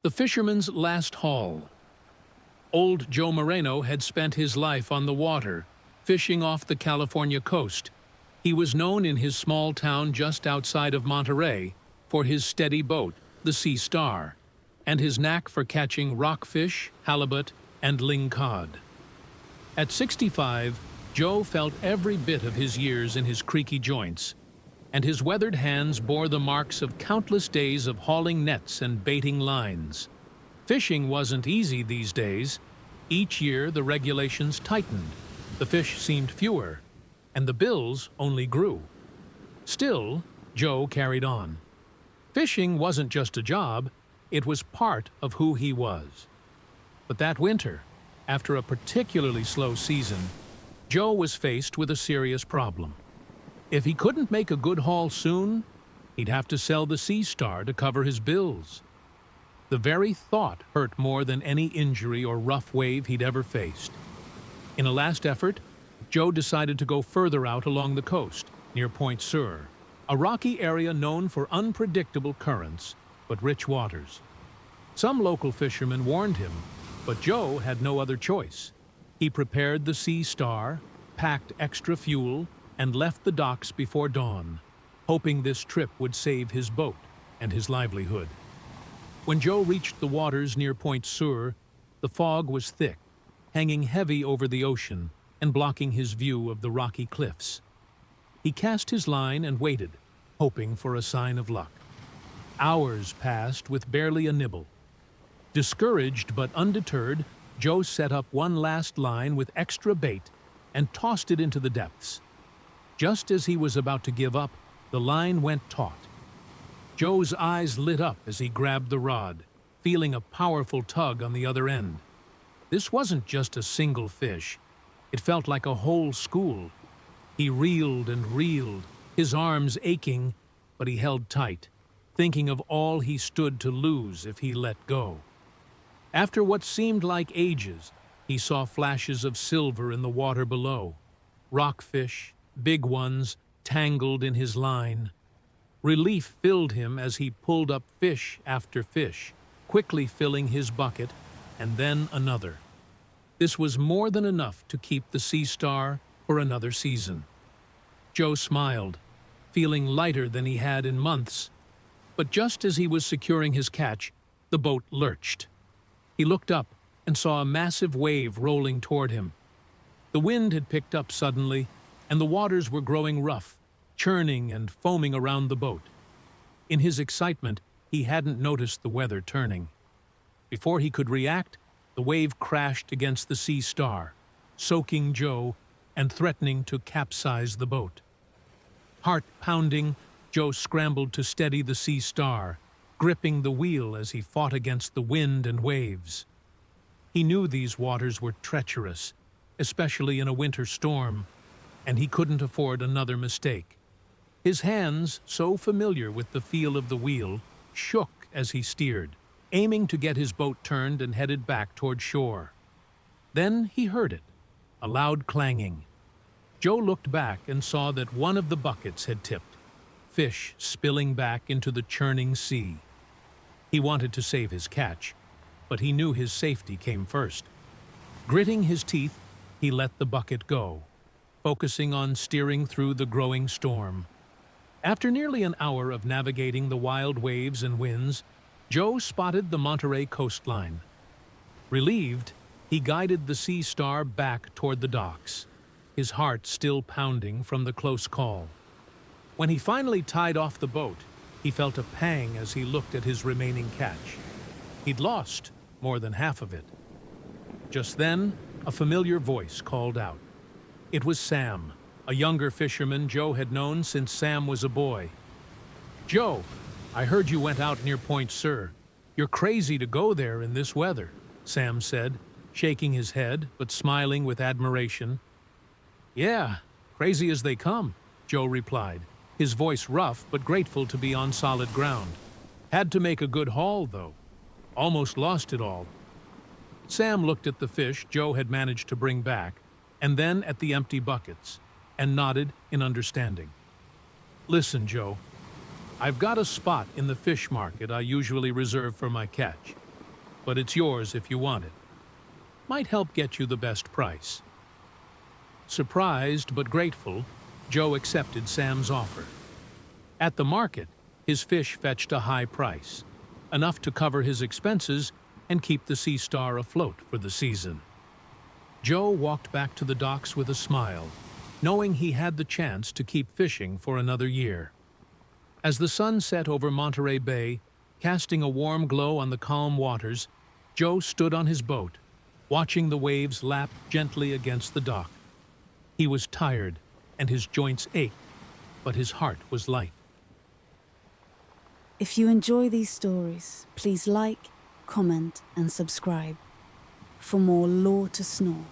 The fisherman's last haul. Old Joe Moreno had spent his life on the water, fishing off the California coast. He was known in his small town just outside of Monterey for his steady boat, the Sea Star, and his knack for catching rockfish, halibut, and lingcod. At 65, Joe felt every bit of his years in his creaky joints, and his weathered hands bore the marks of countless days of hauling nets and baiting lines. Fishing wasn't easy these days. Each year the regulations tightened, the fish seemed fewer, and the bills only grew. Still, Joe carried on. Fishing wasn't just a job, it was part of who he was. But that winter, after a particularly slow season, Joe was faced with a serious problem. If he couldn't make a good haul soon, he'd have to sell the Sea Star to cover his bills. The very thought hurt more than any injury or rough wave he'd ever faced. In a last effort, Joe decided to go further out along the coast, near Point Sur, a rocky area known for unpredictable currents, but rich waters. Some local fishermen warned him, but Joe had no other choice. He prepared the Sea Star, packed extra fuel, and left the docks before dawn, hoping this trip would save his boat and his livelihood. When Joe reached the waters near Point Sur, the fog was thick, hanging heavy over the ocean and blocking his view of the rocky cliffs. He cast his line and waited, hoping for a sign of luck. Hours passed with barely a nibble. Discouraged but undeterred, Joe set up one last line with extra bait and tossed it into the depths. Just as he was about to give up, the line went taut. Joe's eyes lit up as he grabbed the rod, feeling a powerful tug on the other end. This wasn't just a single fish. It felt like a whole school. He reeled and reeled, his arms aching, but he held tight, thinking of all he stood to lose if he let go. After what seemed like ages, he saw flashes of silver in the water below. Rockfish, big ones, tangled in his line. Relief filled him as he pulled up fish after fish, quickly filling his bucket, and then another. This was more than enough to keep the Sea Star for another season. Joe smiled, feeling lighter than he had in months. But just as he was securing his catch, the boat lurched. He looked up and saw a massive wave rolling toward him. The wind had picked up suddenly, and the waters were growing rough, churning and foaming around the boat. In his excitement, he hadn't noticed the weather turning. Before he could react, the wave crashed against the Sea Star, soaking Joe and threatening to capsize the boat. Heart pounding, Joe scrambled to steady the Sea Star, gripping the wheel as he fought against the wind and waves. He knew these waters were treacherous, especially in a winter storm, and he couldn't afford another mistake. His hands, so familiar with the feel of the wheel, shook as he steered, aiming to get his boat turned and headed back toward shore. Then he heard it, a loud clanging. Joe looked back and saw that one of the buckets had tipped, fish spilling back into the churning sea. He wanted to save his catch, but he knew his safety came first. Gritting his teeth, he let the bucket go, focusing on steering through the growing storm. After nearly an hour of navigating the wild waves and winds, Joe spotted the Monterey coastline. Relieved, he guided the Sea Star back toward the docks, his heart still pounding from the close call. When he finally tied off the boat, he felt a pang as he looked at his remaining catch. He'd lost more than half of it. Just then, a familiar voice called out. It was Sam, a younger fisherman Joe had known since Sam was a boy. "Joe, I heard you went out near Point Sur. You're crazy to go there in this weather," Sam said, shaking his head but smiling with admiration. "Yeah, crazy as they come," Joe replied, his voice rough but grateful to be on solid ground. "Had to make a good haul, though. Almost lost it all." Sam looked at the fish Joe had managed to bring back, and then at the empty buckets, and nodded in understanding. "Listen, Joe, I've got a spot in the fish market I usually reserve for my catch. but it's yours if you want it. Might help get you the best price." Surprised but grateful, Joe accepted Sam's offer. At the market, his fish fetched a high price, enough to cover his expenses and keep the Sea Star afloat for the season. Joe walked back to the docks with a smile, knowing he had the chance to keep fishing for another year. As the sun set over Monterey Bay, casting a warm glow on the calm waters, Joe stood on his boat, watching the waves lap gently against the dock. He was tired, and his joints ached, but his heart was light. If you enjoy these stories, please like, comment, and subscribe for more lore to snore.